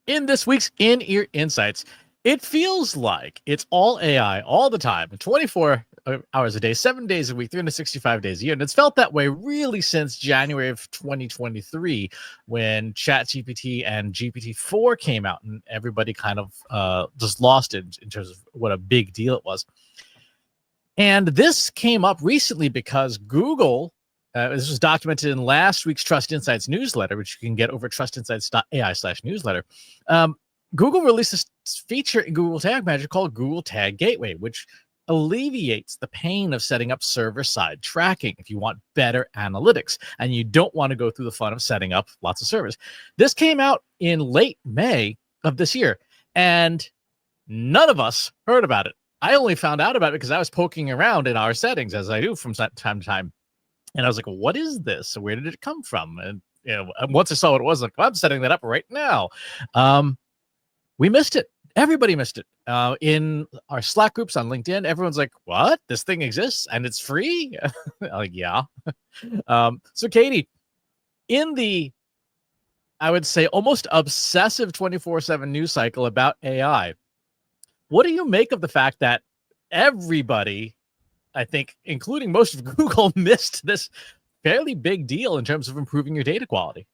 In this week's In-Ear Insights, it feels like it's all AI all the time, 24 hours a day, 7 days a week, 365 days a year. And it's felt that way really since January of 2023 when ChatGPT and GPT-4 came out and everybody kind of just lost it in terms of what a big deal it was. And this came up recently because Google, this was documented in last week's Trust Insights newsletter, which you can get over trustinsights.ai/newsletter. Google released this feature in Google Tag Manager called Google Tag Gateway, which alleviates the pain of setting up server-side tracking if you want better analytics and you don't want to go through the fun of setting up lots of servers. This came out in late May of this year, and none of us heard about it. I only found out about it because I was poking around in our settings, as I do from time to time. And I was like, what is this? Where did it come from? And once I saw what it was, like, well, I'm setting that up right now. We missed it. Everybody missed it. In our Slack groups on LinkedIn, everyone's like, what? This thing exists and it's free? Like, yeah. So Katie, in the, I would say, almost obsessive 24/7 news cycle about AI, what do you make of the fact that everybody, I think, including most of Google, missed this fairly big deal in terms of improving your data quality?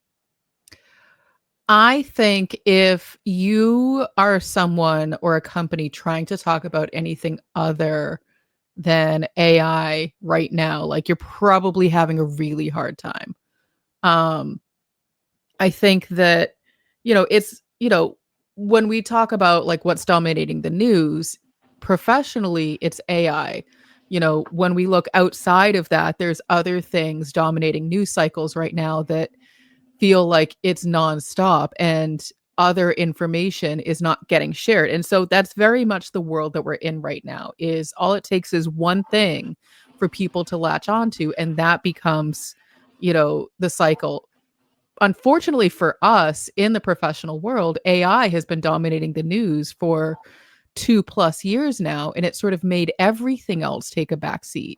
I think if you are someone or a company trying to talk about anything other than AI right now, like you're probably having a really hard time. I think that, it's, when we talk about like what's dominating the news, professionally, it's AI. When we look outside of that, there's other things dominating news cycles right now that feel like it's nonstop and other information is not getting shared. And so that's very much the world that we're in right now. Is all it takes is one thing for people to latch onto, and that becomes, the cycle. Unfortunately for us in the professional world, AI has been dominating the news for 2+ years now, and it sort of made everything else take a backseat.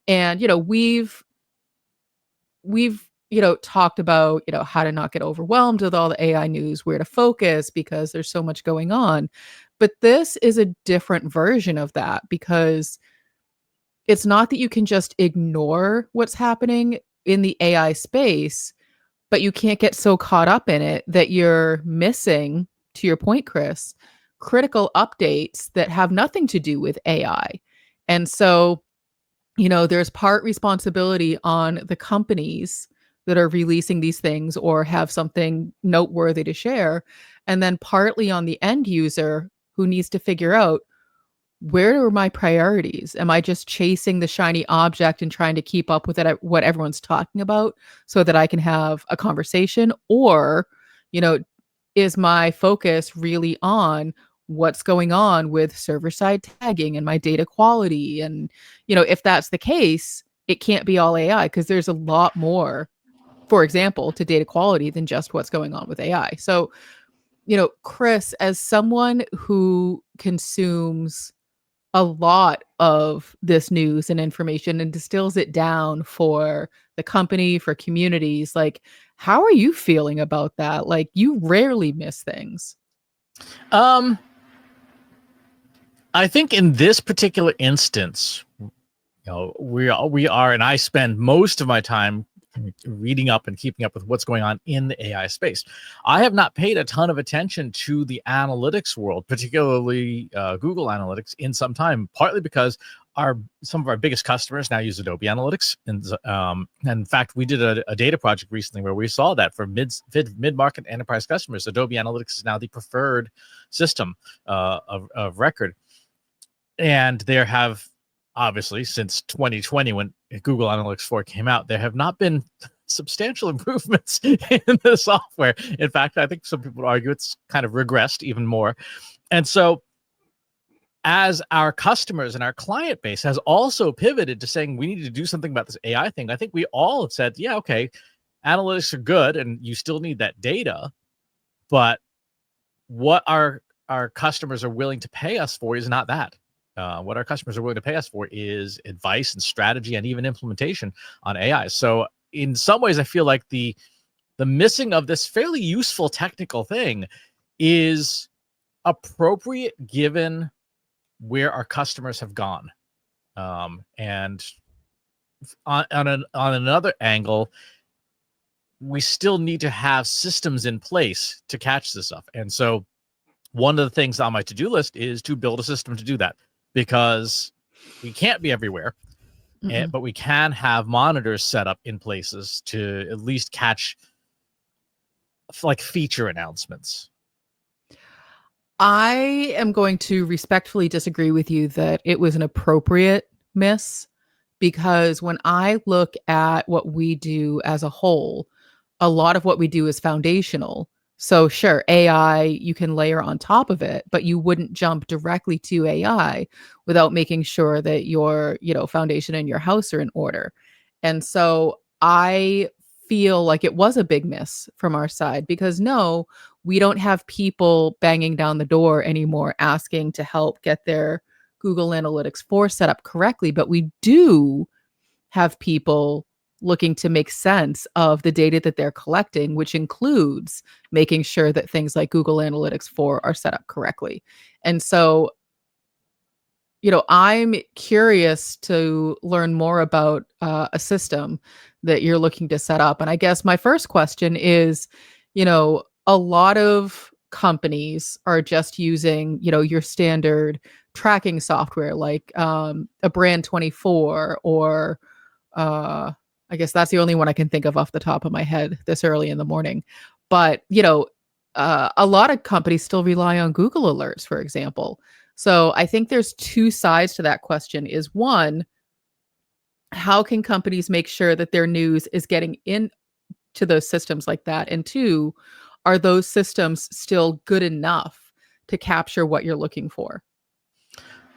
And we've talked about how to not get overwhelmed with all the AI news, where to focus because there's so much going on. But this is a different version of that, because it's not that you can just ignore what's happening in the AI space, but you can't get so caught up in it that you're missing, to your point, Chris, critical updates that have nothing to do with AI. And so, there's part responsibility on the companies that are releasing these things or have something noteworthy to share, and then partly on the end user who needs to figure out, where are my priorities? Am I just chasing the shiny object and trying to keep up with it, what everyone's talking about, so that I can have a conversation? Or, is my focus really on what's going on with server-side tagging and my data quality? And, if that's the case, it can't be all AI, because there's a lot more, for example, to data quality than just what's going on with AI. So, Chris, as someone who consumes a lot of this news and information and distills it down for the company, for communities, like, how are you feeling about that? Like, you rarely miss things. I think in this particular instance, we are, and I spend most of my time reading up and keeping up with what's going on in the AI space. I have not paid a ton of attention to the analytics world, particularly Google Analytics, in some time, partly because some of our biggest customers now use Adobe Analytics. And in fact, we did a data project recently where we saw that for mid-market enterprise customers, Adobe Analytics is now the preferred system of record. And there have, obviously, since 2020, when Google Analytics 4 came out, there have not been substantial improvements in the software. In fact, I think some people would argue it's kind of regressed even more. And so as our customers and our client base has also pivoted to saying we need to do something about this AI thing, I think we all have said, yeah, okay, analytics are good and you still need that data, but what our customers are willing to pay us for is not that. What our customers are willing to pay us for is advice and strategy and even implementation on AI. So in some ways, I feel like the missing of this fairly useful technical thing is appropriate given where our customers have gone. And on another angle, we still need to have systems in place to catch this stuff. And so one of the things on my to-do list is to build a system to do that, because we can't be everywhere, but we can have monitors set up in places to at least catch like feature announcements. I am going to respectfully disagree with you that it was an appropriate miss, because when I look at what we do as a whole, a lot of what we do is foundational. So sure, AI, you can layer on top of it, but you wouldn't jump directly to AI without making sure that your, foundation and your house are in order. And so I feel like it was a big miss from our side, because no, we don't have people banging down the door anymore asking to help get their Google Analytics 4 set up correctly, but we do have people looking to make sense of the data that they're collecting, which includes making sure that things like Google Analytics 4 are set up correctly. And so, I'm curious to learn more about a system that you're looking to set up. And I guess my first question is, a lot of companies are just using, your standard tracking software like a Brand 24 or I guess that's the only one I can think of off the top of my head this early in the morning. But, a lot of companies still rely on Google Alerts, for example. So I think there's two sides to that question. Is one, how can companies make sure that their news is getting into those systems like that? And two, are those systems still good enough to capture what you're looking for?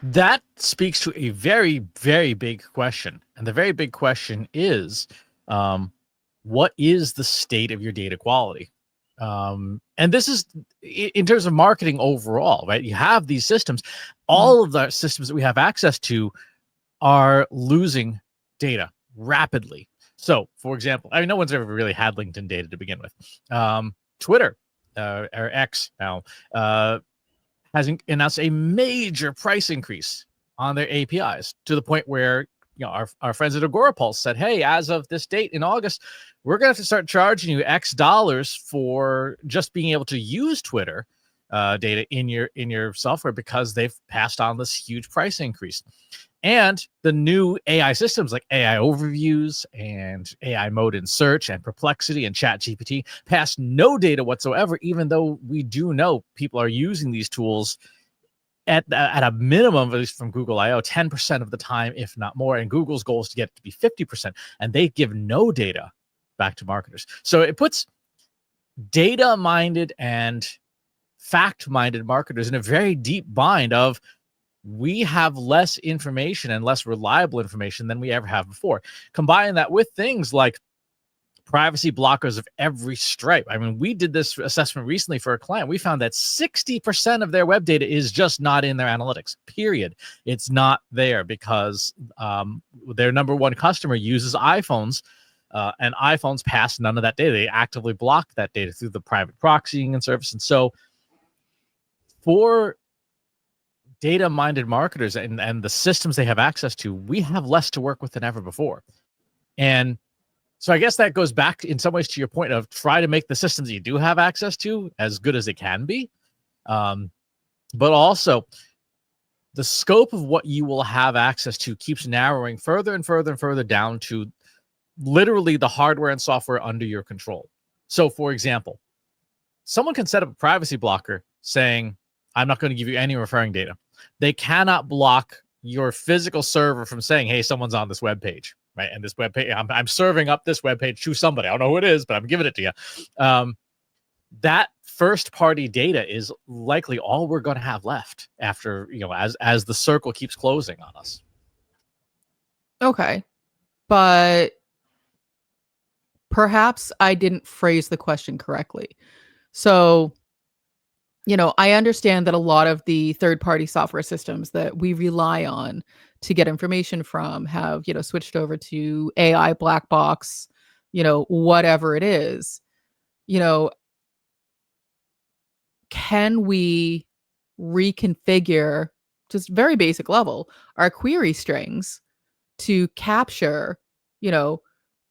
That speaks to a very, very big question. And the very big question is, what is the state of your data quality? And this is in terms of marketing overall, right? You have these systems. All of the systems that we have access to are losing data rapidly. So, for example, no one's ever really had LinkedIn data to begin with. Twitter, or X now, has announced a major price increase on their APIs, to the point where our friends at Agorapulse said, hey, as of this date in August, we're going to have to start charging you X dollars for just being able to use Twitter data in your software, because they've passed on this huge price increase. And the new AI systems like AI overviews and AI mode in search and Perplexity and ChatGPT pass no data whatsoever, even though we do know people are using these tools at a minimum, at least from Google I/O, 10% of the time, if not more. And Google's goal is to get it to be 50%, and they give no data back to marketers. So it puts data-minded and fact-minded marketers in a very deep bind of, we have less information and less reliable information than we ever have before. Combine that with things like privacy blockers of every stripe. I mean, we did this assessment recently for a client. We found that 60% of their web data is just not in their analytics, period. It's not there because their number one customer uses iPhones, and iPhones pass none of that data. They actively block that data through the private proxying and service. And so for data-minded marketers and the systems they have access to, we have less to work with than ever before. And so I guess that goes back in some ways to your point of try to make the systems that you do have access to as good as they can be. But also the scope of what you will have access to keeps narrowing further and further and further down to literally the hardware and software under your control. So for example, someone can set up a privacy blocker saying, I'm not going to give you any referring data. They cannot block your physical server from saying, hey, someone's on this web page, right? And this web page, I'm serving up this web page to somebody. I don't know who it is, but I'm giving it to you. That first party data is likely all we're going to have left after, as the circle keeps closing on us. Okay. But perhaps I didn't phrase the question correctly. So, I understand that a lot of the third-party software systems that we rely on to get information from have, switched over to AI black box, whatever it is. can we reconfigure, just very basic level, our query strings to capture, you know,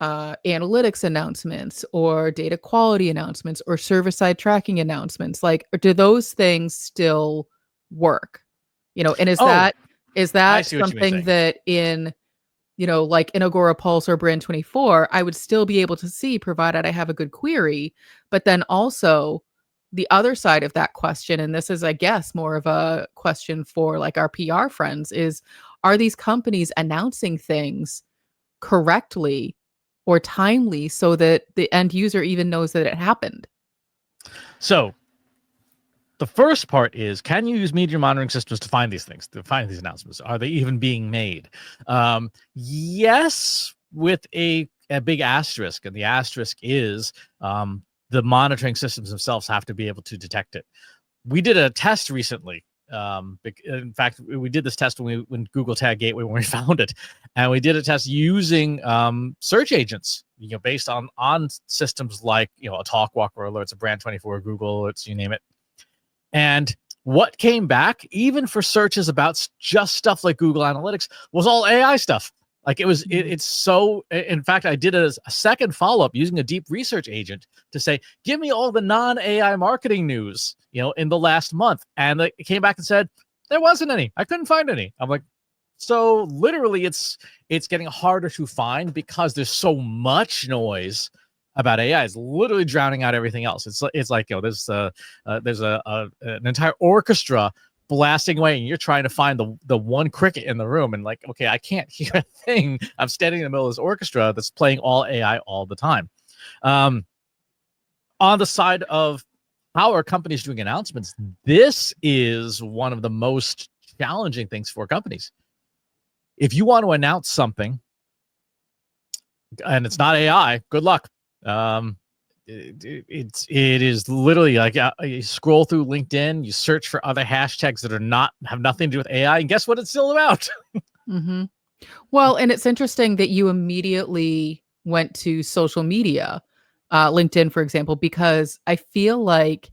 analytics announcements or data quality announcements or server side tracking announcements? Like, do those things still work? And is Oh, I that see what you mean something saying. that in, like in Agora Pulse or Brand 24, I would still be able to see, provided I have a good query. But then also the other side of that question, and this is, I guess, more of a question for like our PR friends, is are these companies announcing things correctly or timely so that the end user even knows that it happened? So the first part is, can you use media monitoring systems to find these things, to find these announcements? Are they even being made? Yes, with a big asterisk. And the asterisk is the monitoring systems themselves have to be able to detect it. We did a test recently. In fact, we did this test when Google Tag Gateway, when we found it, and we did a test using search agents, based on systems like a TalkWalker alerts, a Brand 24, Google alerts, you name it. And what came back, even for searches about just stuff like Google Analytics, was all AI stuff. Like it's so. In fact, I did a second follow up using a deep research agent to say, give me all the non AI marketing news, in the last month, and it came back and said there wasn't any. I couldn't find any. I'm like, so literally, it's getting harder to find because there's so much noise about AI. It's literally drowning out everything else. It's like there's an entire orchestra blasting away, and you're trying to find the one cricket in the room, and like, okay, I can't hear a thing. I'm standing in the middle of this orchestra that's playing all AI all the time. On the side of how are companies doing announcements, this is one of the most challenging things for companies. If you want to announce something and it's not AI, good luck. It is literally like you scroll through LinkedIn, you search for other hashtags that have nothing to do with AI, and guess what it's still about? Mm-hmm. Well, and it's interesting that you immediately went to social media, LinkedIn, for example, because I feel like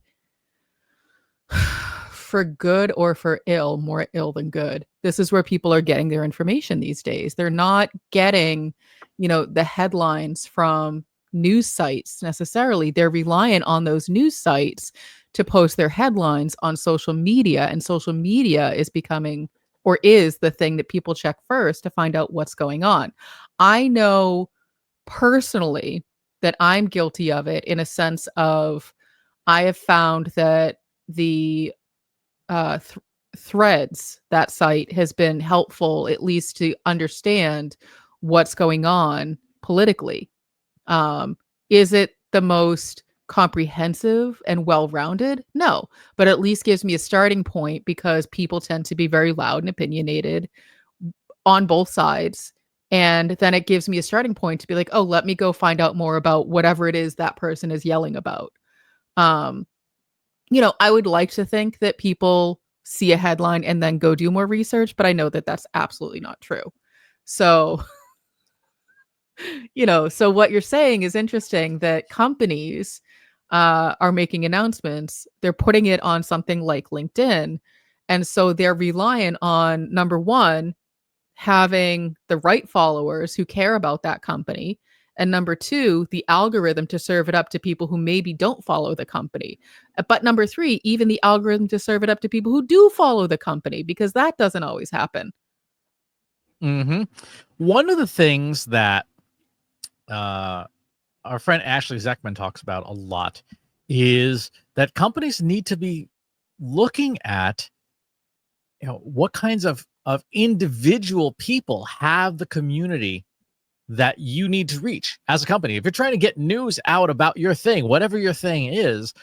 for good or for ill, more ill than good, this is where people are getting their information these days. They're not getting, the headlines from news sites necessarily. They're reliant on those news sites to post their headlines on social media, and social media is becoming, or is, the thing that people check first to find out what's going on. I know personally that I'm guilty of it, in a sense of I have found that the threads, that site has been helpful, at least to understand what's going on politically. Is it the most comprehensive and well-rounded? No, but at least gives me a starting point, because people tend to be very loud and opinionated on both sides. And then it gives me a starting point to be like, oh, let me go find out more about whatever it is that person is yelling about. Um, I would like to think that people see a headline and then go do more research, but I know that that's absolutely not true. So, so what you're saying is interesting, that companies are making announcements. They're putting it on something like LinkedIn. And so they're reliant on, number one, having the right followers who care about that company. And number two, the algorithm to serve it up to people who maybe don't follow the company. But number three, even the algorithm to serve it up to people who do follow the company, because that doesn't always happen. Mm-hmm. One of the things that our friend Ashley Zeckman talks about a lot is that companies need to be looking at what kinds of individual people have the community that you need to reach as a company. If you're trying to get news out about your thing, whatever your thing is,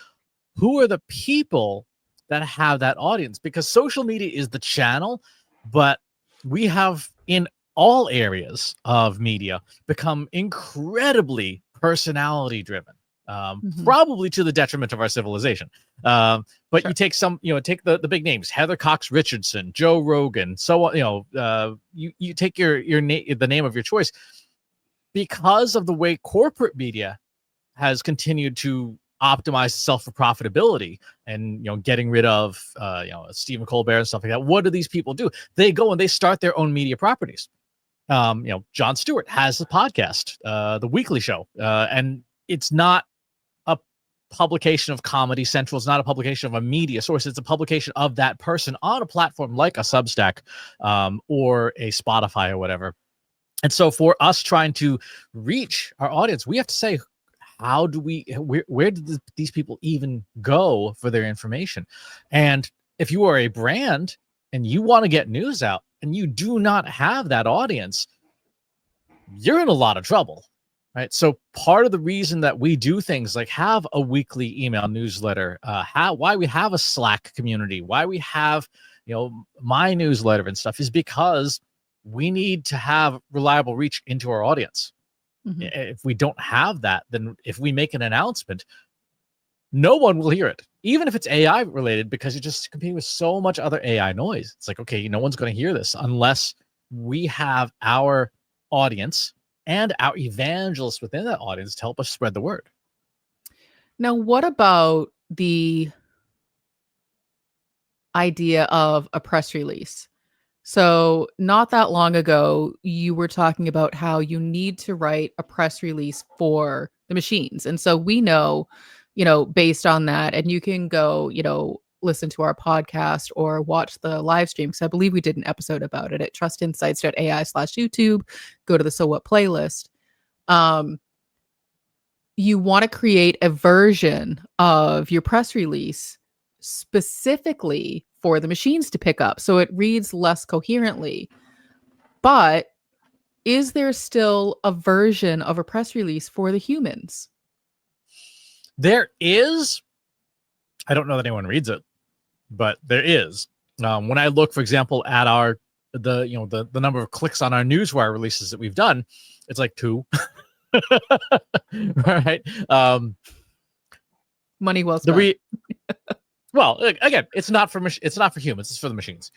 who are the people that have that audience? Because social media is the channel, but we have, in all areas of media, become incredibly personality driven. Probably to the detriment of our civilization. But Sure. you take take the big names, Heather Cox Richardson, Joe Rogan, so on. You take the name of your choice, because of the way corporate media has continued to optimize self for profitability and getting rid of Stephen Colbert and stuff like that. What do these people do? They go and they start their own media properties. Jon Stewart has the podcast, The Weekly Show, and it's not a publication of Comedy Central. It's not a publication of a media source. It's a publication of that person on a platform like a Substack or a Spotify or whatever. And so for us trying to reach our audience, we have to say, how do we, where did these people even go for their information? And if you are a brand and you want to get news out and you do not have that audience, you're in a lot of trouble, right? So part of the reason that we do things like have a weekly email newsletter, why we have a Slack community, why we have, my newsletter and stuff is because we need to have reliable reach into our audience. Mm-hmm. If we don't have that, then if we make an announcement, no one will hear it, even if it's AI related, because you're just competing with so much other AI noise. It's like, okay, no one's going to hear this unless we have our audience and our evangelists within that audience to help us spread the word. Now, what about the idea of a press release? So not that long ago, you were talking about how you need to write a press release for the machines. And so we know, based on that, and you can go, listen to our podcast or watch the live stream, because I believe we did an episode about it at trustinsights.ai/YouTube. Go to the So What playlist. You want to create a version of your press release specifically for the machines to pick up, so it reads less coherently. But is there still a version of a press release for the humans? There is. I don't know that anyone reads it, but there is. When I look, for example, at the number of clicks on our Newswire releases that we've done, it's like 2. Right. Money well spent. Well, again, it's not for humans. It's for the machines.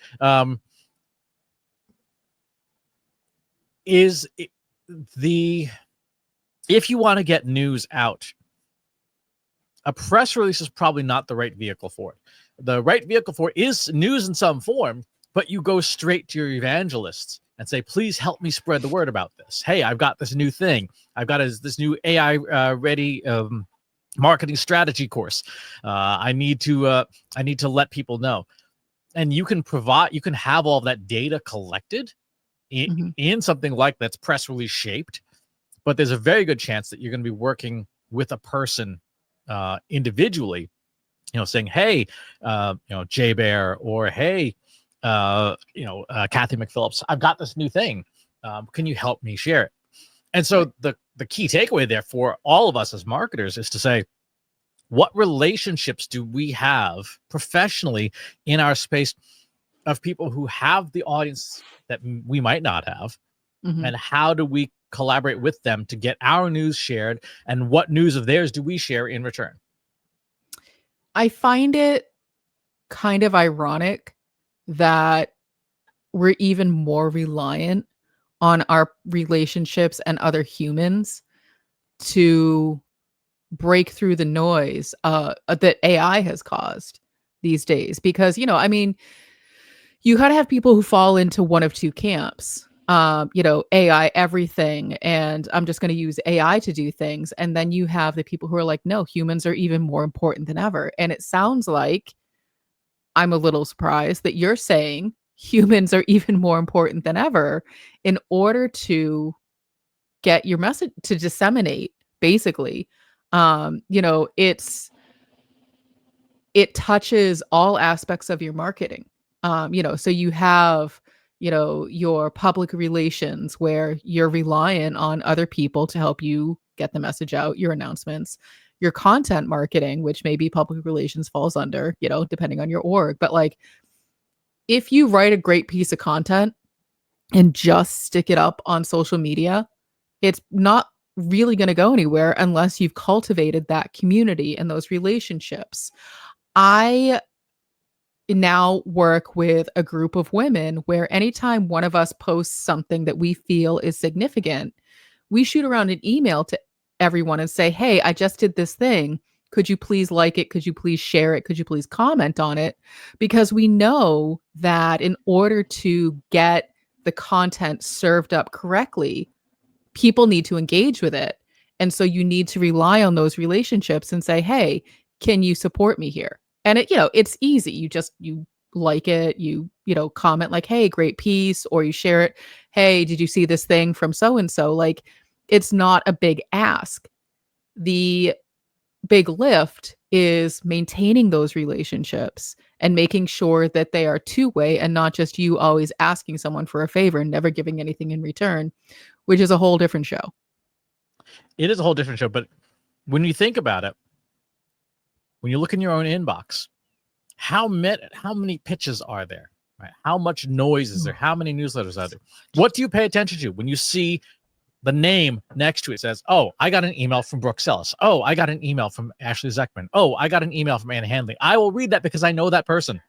If you want to get news out, a press release is probably not the right vehicle for it. The right vehicle for it is news in some form, but you go straight to your evangelists and say, please help me spread the word about this. Hey, I've got this new thing. I've got this new AI ready marketing strategy course. I need to let people know. And you can have all of that data collected in something like that's press release shaped, but there's a very good chance that you're going to be working with a person individually, saying, hey, Jay Bear, or hey, Kathy McPhillips, I've got this new thing. Can you help me share it? And so the key takeaway there for all of us as marketers is to say, what relationships do we have professionally in our space of people who have the audience that we might not have? Mm-hmm. And how do we collaborate with them to get our news shared? And what news of theirs do we share in return? I find it kind of ironic that we're even more reliant on our relationships and other humans to break through the noise that AI has caused these days. Because, you got to have people who fall into one of two camps. AI everything, and I'm just going to use AI to do things. And then you have the people who are like, no, humans are even more important than ever. And it sounds like, I'm a little surprised that you're saying humans are even more important than ever in order to get your message to disseminate, basically. It touches all aspects of your marketing. So you have, your public relations where you're reliant on other people to help you get the message out, your announcements, your content marketing, which maybe public relations falls under, depending on your org. But like, if you write a great piece of content and just stick it up on social media, it's not really going to go anywhere unless you've cultivated that community and those relationships. I now work with a group of women where anytime one of us posts something that we feel is significant, we shoot around an email to everyone and say, hey, I just did this thing. Could you please like it? Could you please share it? Could you please comment on it? Because we know that in order to get the content served up correctly, people need to engage with it. And so you need to rely on those relationships and say, "Hey, can you support me here?" And it's easy. You like it, comment like, "Hey, great piece," or you share it, "Hey, did you see this thing from so and so?" Like, it's not a big ask. The big lift is maintaining those relationships and making sure that they are two-way and not just you always asking someone for a favor and never giving anything in return, which is a whole different show. It is a whole different show, but when you think about it, when you look in your own inbox, how many pitches are there? Right? How much noise is there? How many newsletters are there? What do you pay attention to when you see the name next to it says, "Oh, I got an email from Brooke Sellis. Oh, I got an email from Ashley Zeckman. Oh, I got an email from Anna Handley." I will read that because I know that person.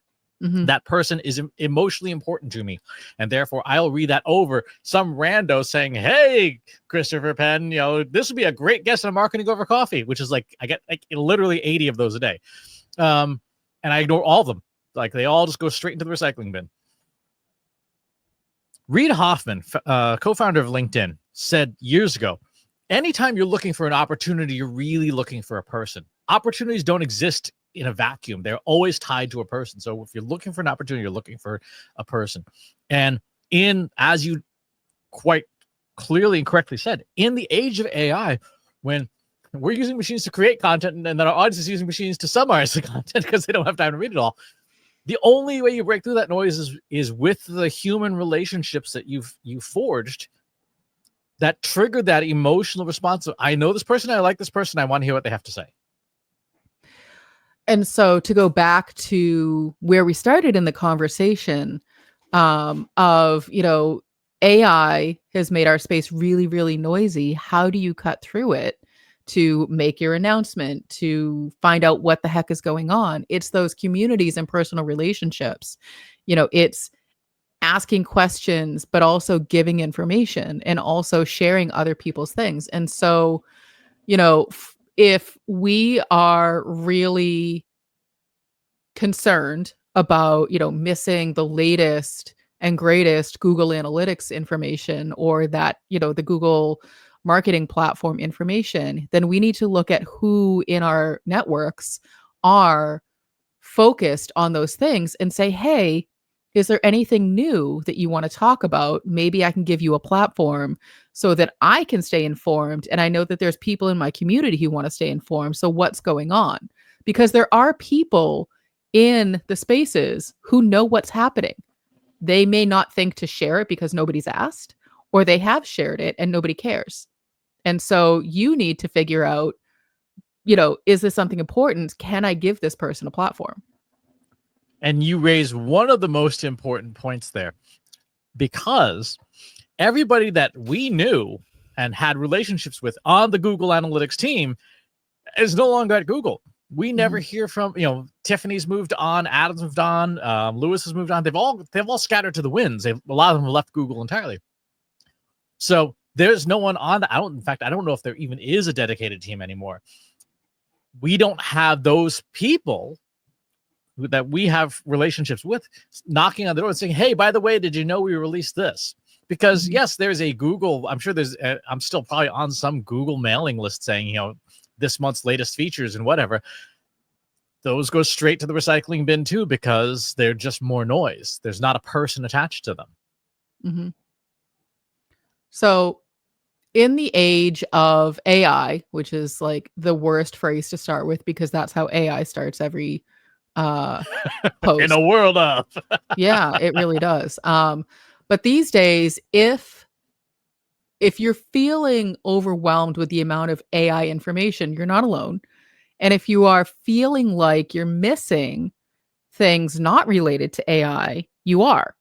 Mhm. That person is emotionally important to me, and therefore I'll read that over some rando saying, "Hey, Christopher Penn, this would be a great guest on Marketing Over Coffee," which is like I get like literally 80 of those a day, and I ignore all of them. Like they all just go straight into the recycling bin. Reid Hoffman, co-founder of LinkedIn, said years ago, anytime you're looking for an opportunity, you're really looking for a person. Opportunities don't exist in a vacuum. They're always tied to a person. So if you're looking for an opportunity, you're looking for a person. And as you quite clearly and correctly said, in the age of AI, when we're using machines to create content and then our audience is using machines to summarize the content because they don't have time to read it all, the only way you break through that noise is with the human relationships that you've forged that triggered that emotional response of, I know this person, I like this person, I want to hear what they have to say. And so to go back to where we started in the conversation, of, AI has made our space really, really noisy. How do you cut through it to make your announcement, to find out what the heck is going on? It's those communities and personal relationships. It's asking questions, but also giving information and also sharing other people's things. And so, if we are really concerned about, missing the latest and greatest Google Analytics information or that, the Google marketing platform information, then we need to look at who in our networks are focused on those things and say, "Hey, is there anything new that you want to talk about? Maybe I can give you a platform so that I can stay informed. And I know that there's people in my community who want to stay informed. So what's going on?" Because there are people in the spaces who know what's happening. They may not think to share it because nobody's asked, or they have shared it and nobody cares. And so you need to figure out, is this something important? Can I give this person a platform? And you raise one of the most important points there, because everybody that we knew and had relationships with on the Google Analytics team is no longer at Google. We never hear from, Tiffany's moved on, Adam's moved on, Lewis has moved on. They've all scattered to the winds. A lot of them have left Google entirely. So there's no one on that. I don't know if there even is a dedicated team anymore. We don't have those people that we have relationships with knocking on the door and saying, "Hey, by the way, did you know we released this?" Because yes, there's a Google, I'm sure I'm still probably on some Google mailing list saying, this month's latest features and whatever. Those go straight to the recycling bin too, because they're just more noise. There's not a person attached to them. Mm-hmm. So in the age of AI, which is like the worst phrase to start with because that's how AI starts every post. In a world of. Yeah, it really does. But these days, if you're feeling overwhelmed with the amount of AI information, you're not alone. And if you are feeling like you're missing things not related to AI, you are.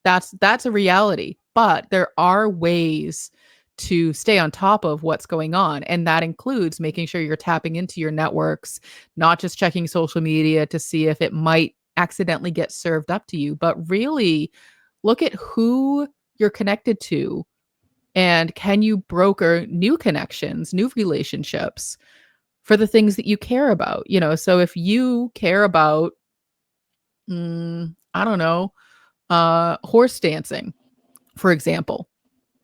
That's a reality. But there are ways to stay on top of what's going on. And that includes making sure you're tapping into your networks, not just checking social media to see if it might accidentally get served up to you, but really look at who you're connected to and can you broker new connections, new relationships. for the things that you care about. So if you care about, I don't know, horse dancing, for example,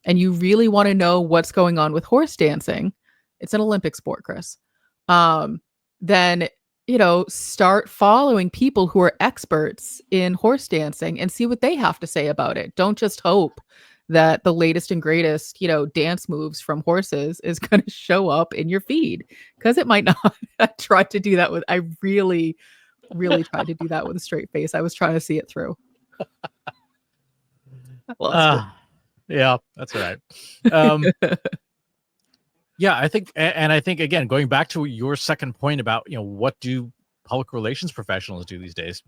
and you really want to know what's going on with horse dancing, it's an Olympic sport, Chris. Then, start following people who are experts in horse dancing and see what they have to say about it. Don't just hope that the latest and greatest, dance moves from horses is going to show up in your feed, because it might not. I really, really tried to do that with a straight face. I was trying to see it through. I lost it. Yeah, that's right. Yeah, I think, and I think, again, going back to your second point about, what do public relations professionals do these days?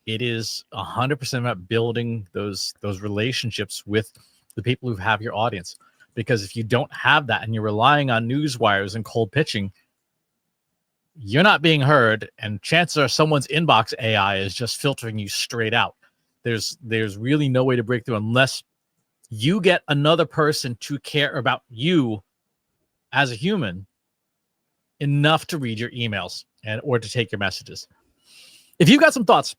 It is 100% about building those relationships with the people who have your audience. Because if you don't have that and you're relying on news wires and cold pitching, you're not being heard, and chances are someone's inbox AI is just filtering you straight out. There's really no way to break through unless you get another person to care about you as a human enough to read your emails or to take your messages. If you've got some thoughts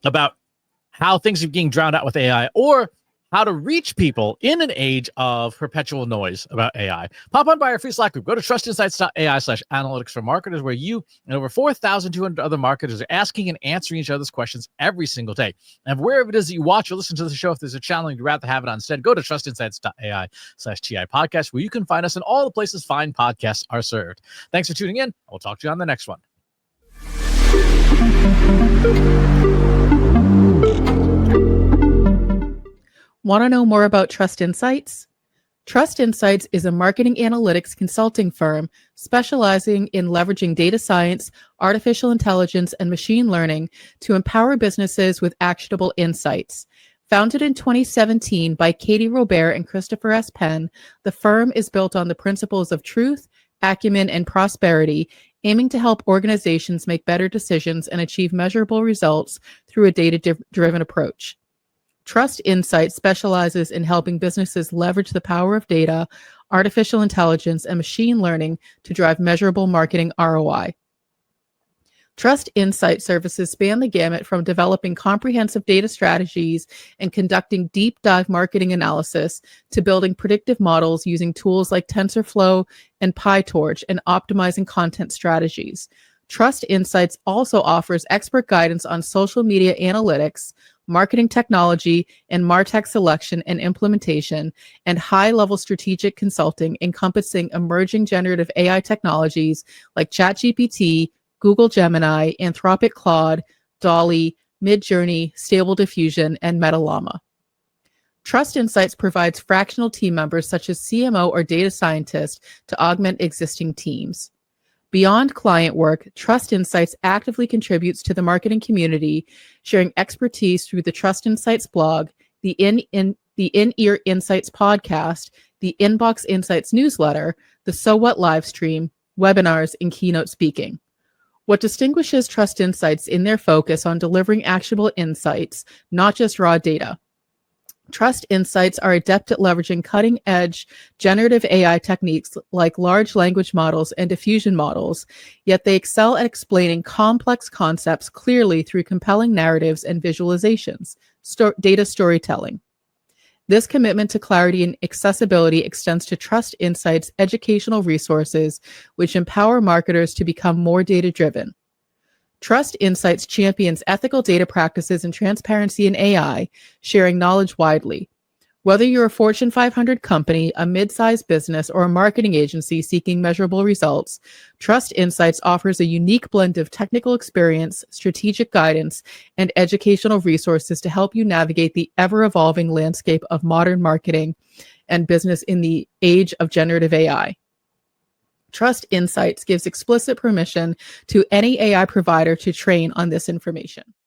about how things are being drowned out with AI, or how to reach people in an age of perpetual noise about AI, pop on by our free Slack group. Go to trustinsights.ai/analytics for marketers, where you and over 4,200 other marketers are asking and answering each other's questions every single day. And wherever it is that you watch or listen to the show, if there's a channel you'd rather have it on instead, go to trustinsights.ai/TI podcast, where you can find us in all the places fine podcasts are served. Thanks for tuning in. We'll talk to you on the next one. Want to know more about Trust Insights? Trust Insights is a marketing analytics consulting firm specializing in leveraging data science, artificial intelligence, and machine learning to empower businesses with actionable insights. Founded in 2017 by Katie Robert and Christopher S. Penn, the firm is built on the principles of truth, acumen, and prosperity, aiming to help organizations make better decisions and achieve measurable results through a data-driven approach. Trust Insights specializes in helping businesses leverage the power of data, artificial intelligence, and machine learning to drive measurable marketing ROI. Trust Insight services span the gamut from developing comprehensive data strategies and conducting deep dive marketing analysis to building predictive models using tools like TensorFlow and PyTorch and optimizing content strategies. Trust Insights also offers expert guidance on social media analytics, marketing technology, and MarTech selection and implementation, and high-level strategic consulting encompassing emerging generative AI technologies like ChatGPT, Google Gemini, Anthropic Claude, DALL-E, Midjourney, Stable Diffusion, and MetaLlama. Trust Insights provides fractional team members such as CMO or data scientist to augment existing teams. Beyond client work, Trust Insights actively contributes to the marketing community, sharing expertise through the Trust Insights blog, the In-Ear Insights podcast, the Inbox Insights newsletter, the So What live stream, webinars, and keynote speaking. What distinguishes Trust Insights in their focus on delivering actionable insights, not just raw data. Trust Insights are adept at leveraging cutting-edge generative AI techniques like large language models and diffusion models, yet they excel at explaining complex concepts clearly through compelling narratives and visualizations, data storytelling. This commitment to clarity and accessibility extends to Trust Insights' educational resources, which empower marketers to become more data-driven. Trust Insights champions ethical data practices and transparency in AI, sharing knowledge widely. Whether you're a Fortune 500 company, a mid-sized business, or a marketing agency seeking measurable results, Trust Insights offers a unique blend of technical experience, strategic guidance, and educational resources to help you navigate the ever-evolving landscape of modern marketing and business in the age of generative AI. Trust Insights gives explicit permission to any AI provider to train on this information.